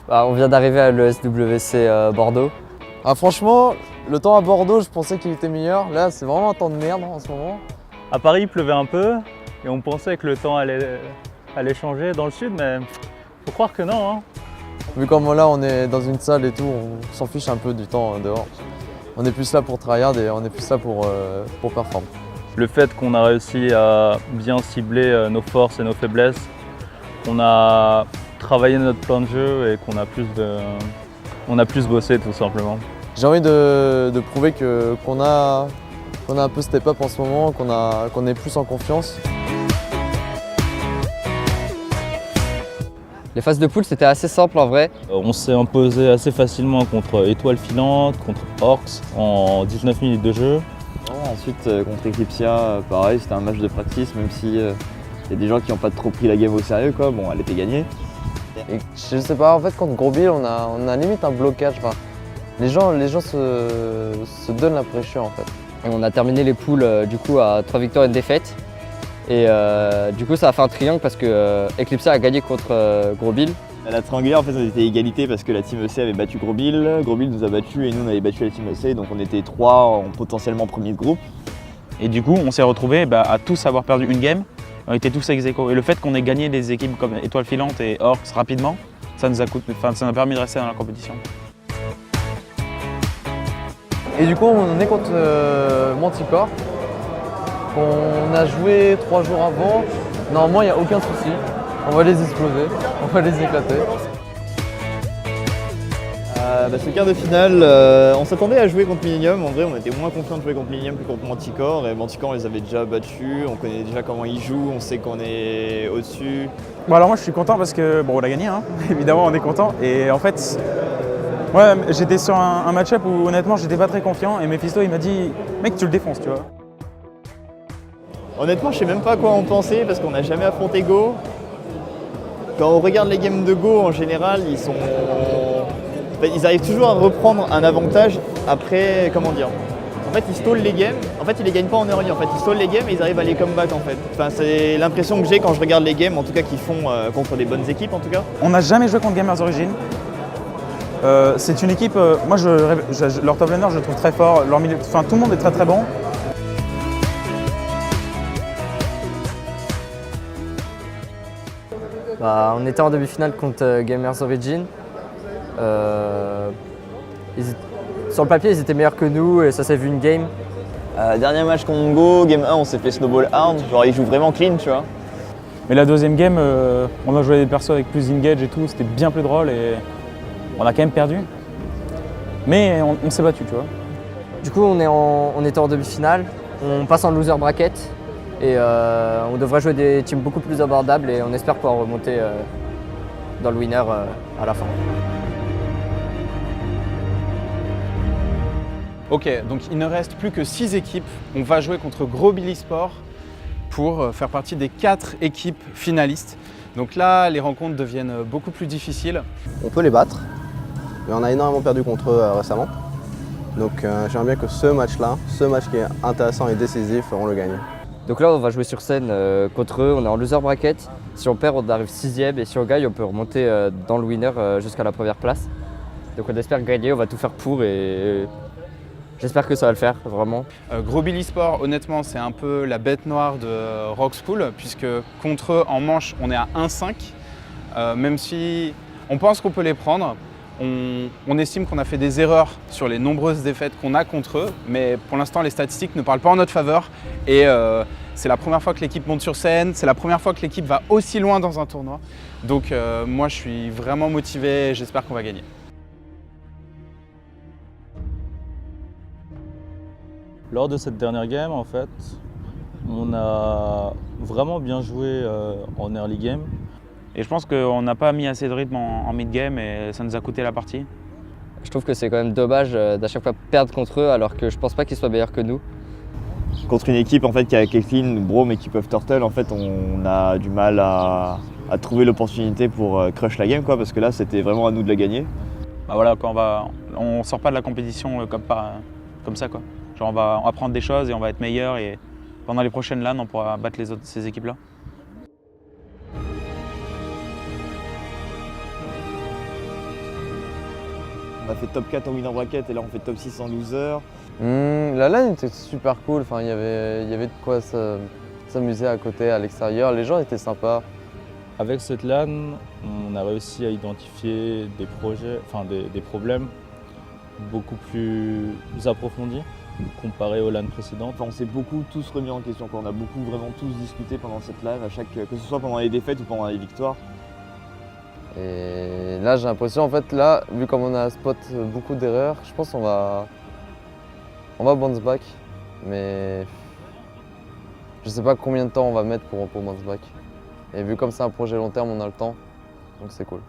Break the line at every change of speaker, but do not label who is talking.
On vient d'arriver à l'ESWC Bordeaux.
Ah, franchement, le temps à Bordeaux, je pensais qu'il était meilleur. Là, c'est vraiment un temps de merde en ce moment.
À Paris, il pleuvait un peu et on pensait que le temps allait changer dans le sud, mais faut croire que non. Hein.
Vu comme là, on est dans une salle et tout, on s'en fiche un peu du temps dehors. On est plus là pour tryhard et on est plus là pour performer.
Le fait qu'on a réussi à bien cibler nos forces et nos faiblesses, qu'on a travaillé notre plan de jeu et qu'on a plus bossé tout simplement.
J'ai envie de prouver qu'on a un peu step up en ce moment, qu'on est plus en confiance.
Les phases de poule, c'était assez simple en vrai.
On s'est imposé assez facilement contre Étoile Filante, contre Orcs en 19 minutes de jeu.
Ensuite, contre Eclipsia, pareil, c'était un match de practice, même si y a des gens qui n'ont pas trop pris la game au sérieux, quoi. Bon, elle était gagnée.
Et je sais pas, en fait, contre Gros Bill, on a limite un blocage. Enfin, les gens se donnent la pression, en fait.
Et on a terminé les poules du coup à 3 victoires et une défaite. Et du coup, ça a fait un triangle parce que Eclipsia a gagné contre Gros Bill.
À la triangulaire, en fait, on était égalité parce que la Team EC avait battu Gros Bill nous a battus et nous, on avait battu la Team EC, donc on était 3 en potentiellement premier de groupe.
Et du coup, on s'est retrouvés à tous avoir perdu une game. On était tous ex aequo. Et le fait qu'on ait gagné des équipes comme Étoile Filante et Orcs rapidement, ça nous a permis de rester dans la compétition.
Et du coup, on est contre Manticore. On a joué 3 jours avant. Normalement, il n'y a aucun souci. On va les exploser, on va les éclater.
Ce quart de finale, on s'attendait à jouer contre Millennium. En vrai, on était moins confiant de jouer contre Millennium que contre Manticore. Et Manticore, on les avait déjà battus, on connaît déjà comment ils jouent, on sait qu'on est au-dessus.
Bon, alors moi, je suis content parce que, bon, on a gagné, hein. Évidemment, on est content. Et en fait, ouais, j'étais sur un match-up où honnêtement, j'étais pas très confiant. Et Mephisto, il m'a dit, mec, tu le défonces, tu vois.
Honnêtement, je sais même pas quoi en penser parce qu'on n'a jamais affronté Go. Quand on regarde les games de Go, en général, ils arrivent toujours à reprendre un avantage après, comment dire. En fait, ils stallent les games. En fait, ils les gagnent pas en early. En fait, ils stallent les games et ils arrivent à les comeback en fait. Enfin, c'est l'impression que j'ai quand je regarde les games, en tout cas, qu'ils font contre des bonnes équipes, en tout cas.
On n'a jamais joué contre Gamers Origin. C'est une équipe, moi, leur top laner, je le trouve très fort. Leur milieu, enfin, tout le monde est très très bon.
On était en demi-finale contre Gamers Origin. Sur le papier, ils étaient meilleurs que nous et ça s'est vu une game.
Dernier match contre Go, game 1, on s'est fait snowball hard. Genre, ils jouent vraiment clean, tu vois.
Mais la deuxième game, on a joué des persos avec plus engage et tout, c'était bien plus drôle et on a quand même perdu. Mais on s'est battu, tu vois.
Du coup, on était en demi-finale, on passe en loser bracket et on devrait jouer des teams beaucoup plus abordables et on espère pouvoir remonter dans le winner à la fin.
Ok, donc il ne reste plus que 6 équipes. On va jouer contre Gros Bill Sport pour faire partie des 4 équipes finalistes. Donc là, les rencontres deviennent beaucoup plus difficiles.
On peut les battre, mais on a énormément perdu contre eux récemment. Donc j'aimerais bien que ce match qui est intéressant et décisif, on le gagne.
Donc là, on va jouer sur scène contre eux, on est en loser bracket. Si on perd, on arrive 6e et si on gagne, on peut remonter dans le winner jusqu'à la première place. Donc on espère gagner, on va tout faire pour et j'espère que ça va le faire, vraiment.
Gros Bill Sport, honnêtement, c'est un peu la bête noire de Rockspool, puisque contre eux, en manche, on est à 1-5. Même si on pense qu'on peut les prendre, on estime qu'on a fait des erreurs sur les nombreuses défaites qu'on a contre eux, mais pour l'instant, les statistiques ne parlent pas en notre faveur. Et c'est la première fois que l'équipe monte sur scène, c'est la première fois que l'équipe va aussi loin dans un tournoi. Donc moi, je suis vraiment motivé et j'espère qu'on va gagner.
Lors de cette dernière game, en fait, on a vraiment bien joué en early game.
Et je pense qu'on n'a pas mis assez de rythme en mid-game et ça nous a coûté la partie.
Je trouve que c'est quand même dommage d'à chaque fois perdre contre eux alors que je pense pas qu'ils soient meilleurs que nous.
Contre une équipe en fait, qui a Kathleen, Brome et qui peuvent Turtle, en fait, on a du mal à trouver l'opportunité pour crush la game, quoi, parce que là, c'était vraiment à nous de la gagner.
Bah voilà, on sort pas de la compétition comme ça, quoi. Genre on va apprendre des choses et on va être meilleur et pendant les prochaines LAN, on pourra battre ces équipes-là.
On a fait top 4 en winner bracket et là on fait top 6 en loser.
La LAN était super cool, enfin, il y avait de quoi s'amuser à côté, à l'extérieur. Les gens étaient sympas.
Avec cette LAN, on a réussi à identifier des projets, enfin des problèmes beaucoup plus approfondis comparé aux LAN précédentes.
Enfin, on s'est beaucoup tous remis en question, quoi. On a beaucoup vraiment tous discuté pendant cette LAN, que ce soit pendant les défaites ou pendant les victoires.
Et là, j'ai l'impression, en fait, là, vu comme on a spot beaucoup d'erreurs, je pense qu'on va bounce back. Mais je sais pas combien de temps on va mettre pour bounce back. Et vu comme c'est un projet long terme, on a le temps, donc c'est cool.